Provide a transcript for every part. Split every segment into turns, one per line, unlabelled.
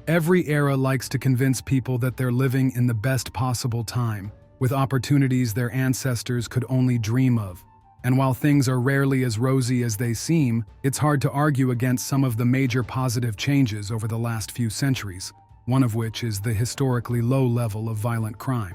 Every era likes to convince people that they're living in the best possible time, with opportunities their ancestors could only dream of. And while things are rarely as rosy as they seem, it's hard to argue against some of the major positive changes over the last few centuries, one of which is the historically low level of violent crime.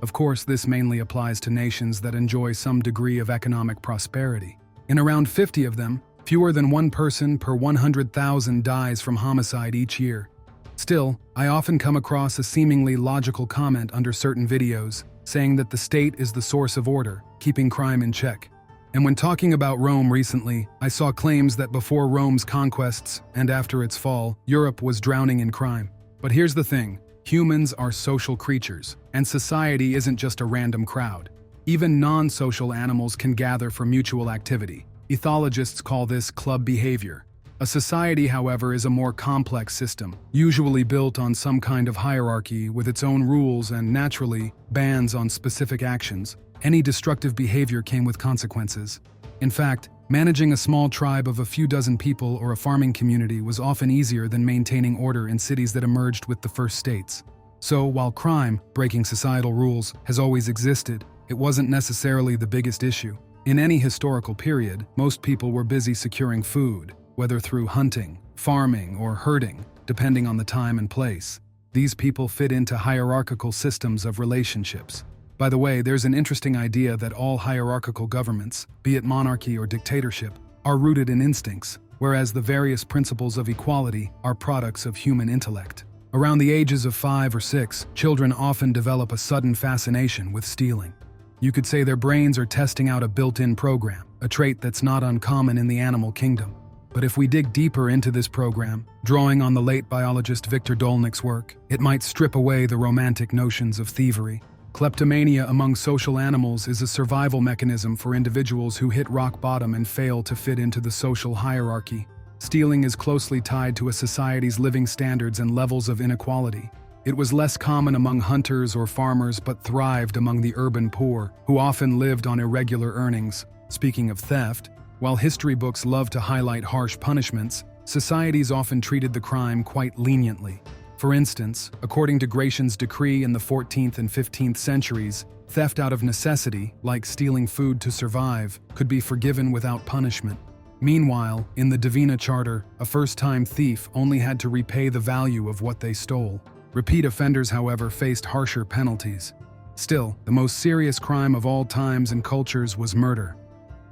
Of course, this mainly applies to nations that enjoy some degree of economic prosperity. In around 50 of them, fewer than one person per 100,000 dies from homicide each year. Still, I often come across a seemingly logical comment under certain videos, saying that the state is the source of order, keeping crime in check. And when talking about Rome recently, I saw claims that before Rome's conquests and after its fall, Europe was drowning in crime. But here's the thing, humans are social creatures, and society isn't just a random crowd. Even non-social animals can gather for mutual activity. Ethologists call this club behavior. A society, however, is a more complex system, usually built on some kind of hierarchy with its own rules and, naturally, bans on specific actions. Any destructive behavior came with consequences. In fact, managing a small tribe of a few dozen people or a farming community was often easier than maintaining order in cities that emerged with the first states. So, while crime, breaking societal rules, has always existed, it wasn't necessarily the biggest issue. In any historical period, most people were busy securing food, whether through hunting, farming, or herding, depending on the time and place. These people fit into hierarchical systems of relationships. By the way, there's an interesting idea that all hierarchical governments, be it monarchy or dictatorship, are rooted in instincts, whereas the various principles of equality are products of human intellect. Around the ages of 5 or 6, children often develop a sudden fascination with stealing. You could say their brains are testing out a built-in program, a trait that's not uncommon in the animal kingdom. But if we dig deeper into this program, drawing on the late biologist Victor Dolnick's work, it might strip away the romantic notions of thievery. Kleptomania among social animals is a survival mechanism for individuals who hit rock bottom and fail to fit into the social hierarchy. Stealing is closely tied to a society's living standards and levels of inequality. It was less common among hunters or farmers but thrived among the urban poor, who often lived on irregular earnings. Speaking of theft, while history books love to highlight harsh punishments, societies often treated the crime quite leniently. For instance, according to Gratian's decree in the 14th and 15th centuries, theft out of necessity, like stealing food to survive, could be forgiven without punishment. Meanwhile, in the Divina Charter, a first-time thief only had to repay the value of what they stole. Repeat offenders, however, faced harsher penalties. Still, the most serious crime of all times and cultures was murder.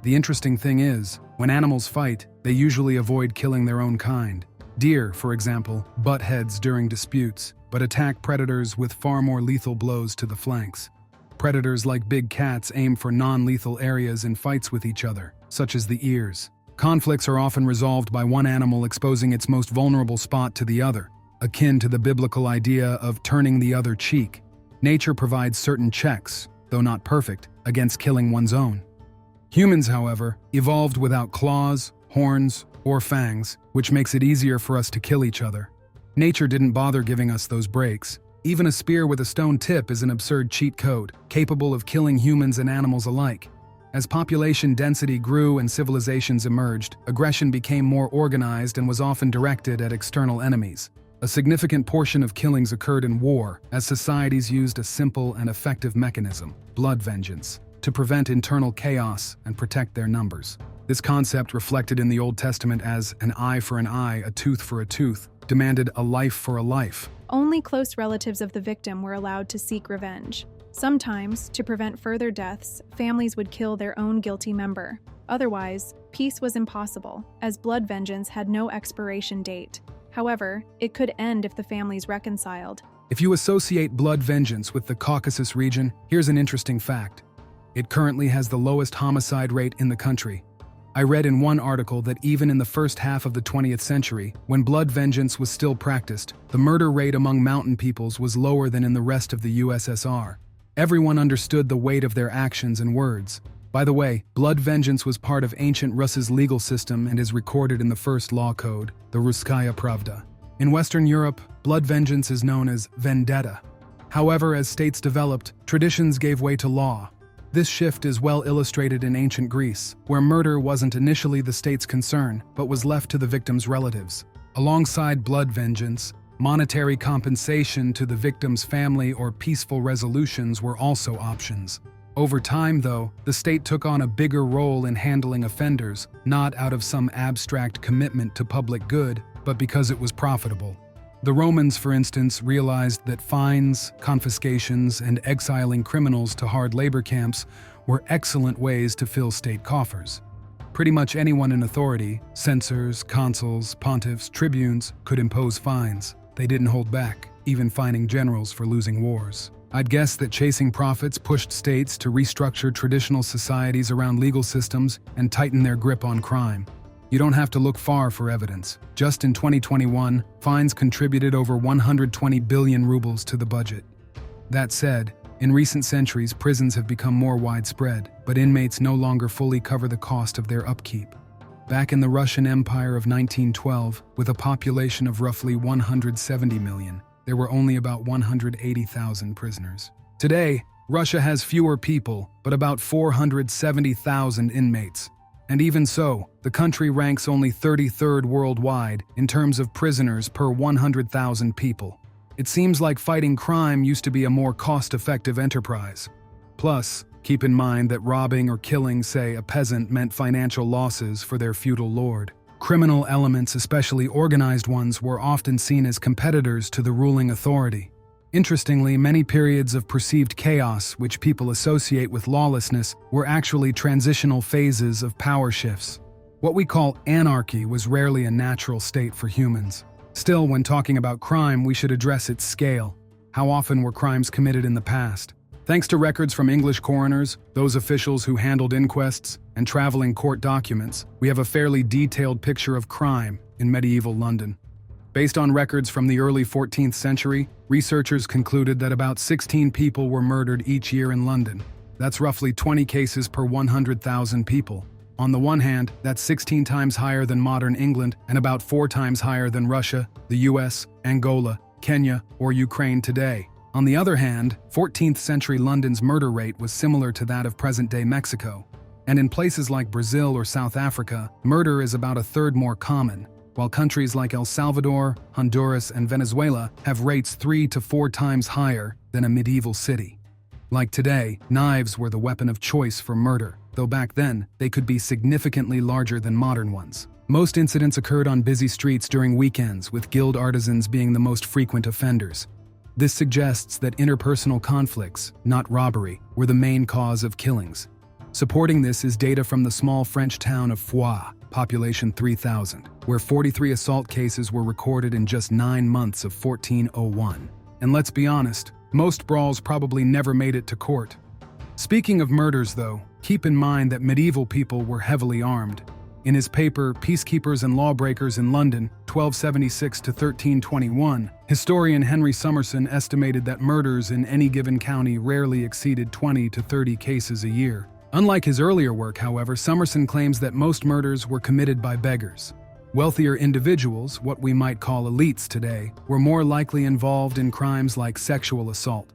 The interesting thing is, when animals fight, they usually avoid killing their own kind. Deer, for example, butt heads during disputes, but attack predators with far more lethal blows to the flanks. Predators like big cats aim for non-lethal areas in fights with each other, such as the ears. Conflicts are often resolved by one animal exposing its most vulnerable spot to the other, akin to the biblical idea of turning the other cheek. Nature provides certain checks, though not perfect, against killing one's own. Humans, however, evolved without claws, horns, or fangs, which makes it easier for us to kill each other. Nature didn't bother giving us those breaks. Even a spear with a stone tip is an absurd cheat code, capable of killing humans and animals alike. As population density grew and civilizations emerged, aggression became more organized and was often directed at external enemies. A significant portion of killings occurred in war, as societies used a simple and effective mechanism, blood vengeance, to prevent internal chaos and protect their numbers. This concept, reflected in the Old Testament as an eye for an eye, a tooth for a tooth, demanded a life for a life.
Only close relatives of the victim were allowed to seek revenge. Sometimes, to prevent further deaths, families would kill their own guilty member. Otherwise, peace was impossible, as blood vengeance had no expiration date. However, it could end if the families reconciled.
If you associate blood vengeance with the Caucasus region, here's an interesting fact. It currently has the lowest homicide rate in the country. I read in one article that even in the first half of the 20th century, when blood vengeance was still practiced, the murder rate among mountain peoples was lower than in the rest of the USSR. Everyone understood the weight of their actions and words. By the way, blood vengeance was part of ancient Russia's legal system and is recorded in the first law code, the Russkaya Pravda. In Western Europe, blood vengeance is known as vendetta. However, as states developed, traditions gave way to law. This shift is well illustrated in ancient Greece, where murder wasn't initially the state's concern, but was left to the victim's relatives. Alongside blood vengeance, Monetary compensation to the victim's family or peaceful resolutions were also options. Over time, though, the state took on a bigger role in handling offenders, not out of some abstract commitment to public good, but because it was profitable. The Romans, for instance, realized that fines, confiscations, and exiling criminals to hard labor camps were excellent ways to fill state coffers. Pretty much anyone in authority, censors, consuls, pontiffs, tribunes, could impose fines. They didn't hold back, even fining generals for losing wars. I'd guess that chasing profits pushed states to restructure traditional societies around legal systems and tighten their grip on crime. You don't have to look far for evidence. Just in 2021, fines contributed over 120 billion rubles to the budget. That said, in recent centuries, prisons have become more widespread, but inmates no longer fully cover the cost of their upkeep. Back in the Russian Empire of 1912, with a population of roughly 170 million, there were only about 180,000 prisoners. Today, Russia has fewer people, but about 470,000 inmates. And even so, the country ranks only 33rd worldwide in terms of prisoners per 100,000 people. It seems like fighting crime used to be a more cost-effective enterprise. Plus, keep in mind that robbing or killing, say, a peasant meant financial losses for their feudal lord. Criminal elements, especially organized ones, were often seen as competitors to the ruling authority. Interestingly, many periods of perceived chaos, which people associate with lawlessness, were actually transitional phases of power shifts. What we call anarchy was rarely a natural state for humans. Still, when talking about crime, we should address its scale. How often were crimes committed in the past? Thanks to records from English coroners, those officials who handled inquests, and traveling court documents, we have a fairly detailed picture of crime in medieval London. Based on records from the early 14th century, researchers concluded that about 16 people were murdered each year in London. That's roughly 20 cases per 100,000 people. On the one hand, that's 16 times higher than modern England and about 4 times higher than Russia, the US, Angola, Kenya, or Ukraine today. On the other hand, 14th century London's murder rate was similar to that of present-day Mexico. And in places like Brazil or South Africa, murder is about a third more common, while countries like El Salvador, Honduras, and Venezuela have rates 3 to 4 times higher than a medieval city. Like today, knives were the weapon of choice for murder, though back then, they could be significantly larger than modern ones. Most incidents occurred on busy streets during weekends, with guild artisans being the most frequent offenders. This suggests that interpersonal conflicts, not robbery, were the main cause of killings. Supporting this is data from the small French town of Foix, population 3,000, where 43 assault cases were recorded in just 9 months of 1401. And let's be honest, most brawls probably never made it to court. Speaking of murders, though, keep in mind that medieval people were heavily armed. In his paper, Peacekeepers and Lawbreakers in London, 1276 to 1321, historian Henry Summerson estimated that murders in any given county rarely exceeded 20 to 30 cases a year. Unlike his earlier work, however, Summerson claims that most murders were committed by beggars. Wealthier individuals, what we might call elites today, were more likely involved in crimes like sexual assault.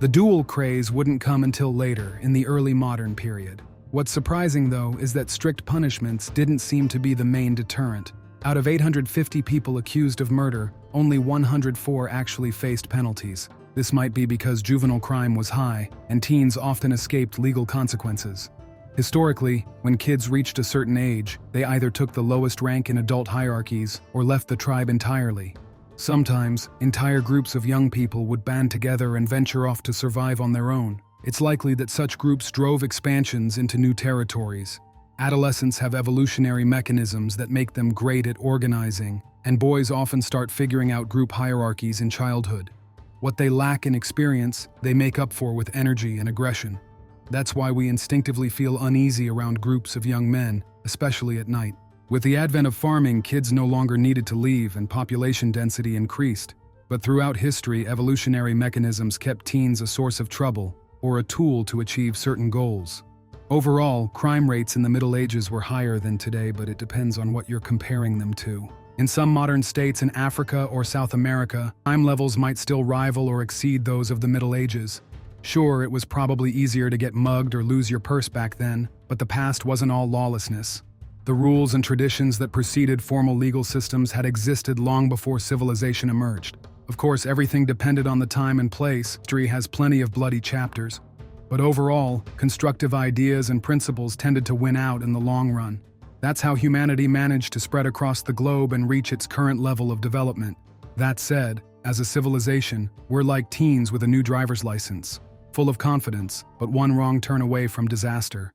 The duel craze wouldn't come until later, in the early modern period. What's surprising, though, is that strict punishments didn't seem to be the main deterrent. Out of 850 people accused of murder, only 104 actually faced penalties. This might be because juvenile crime was high, and teens often escaped legal consequences. Historically, when kids reached a certain age, they either took the lowest rank in adult hierarchies or left the tribe entirely. Sometimes, entire groups of young people would band together and venture off to survive on their own. It's likely that such groups drove expansions into new territories. Adolescents have evolutionary mechanisms that make them great at organizing, and boys often start figuring out group hierarchies in childhood. What they lack in experience, they make up for with energy and aggression. That's why we instinctively feel uneasy around groups of young men, especially at night. With the advent of farming, kids no longer needed to leave and population density increased. But throughout history, evolutionary mechanisms kept teens a source of trouble, or a tool to achieve certain goals. Overall, crime rates in the Middle Ages were higher than today, but it depends on what you're comparing them to. In some modern states in Africa or South America, crime levels might still rival or exceed those of the Middle Ages. Sure, it was probably easier to get mugged or lose your purse back then, but the past wasn't all lawlessness. The rules and traditions that preceded formal legal systems had existed long before civilization emerged. Of course, everything depended on the time and place. History has plenty of bloody chapters. But overall, constructive ideas and principles tended to win out in the long run. That's how humanity managed to spread across the globe and reach its current level of development. That said, as a civilization, we're like teens with a new driver's license, full of confidence, but one wrong turn away from disaster.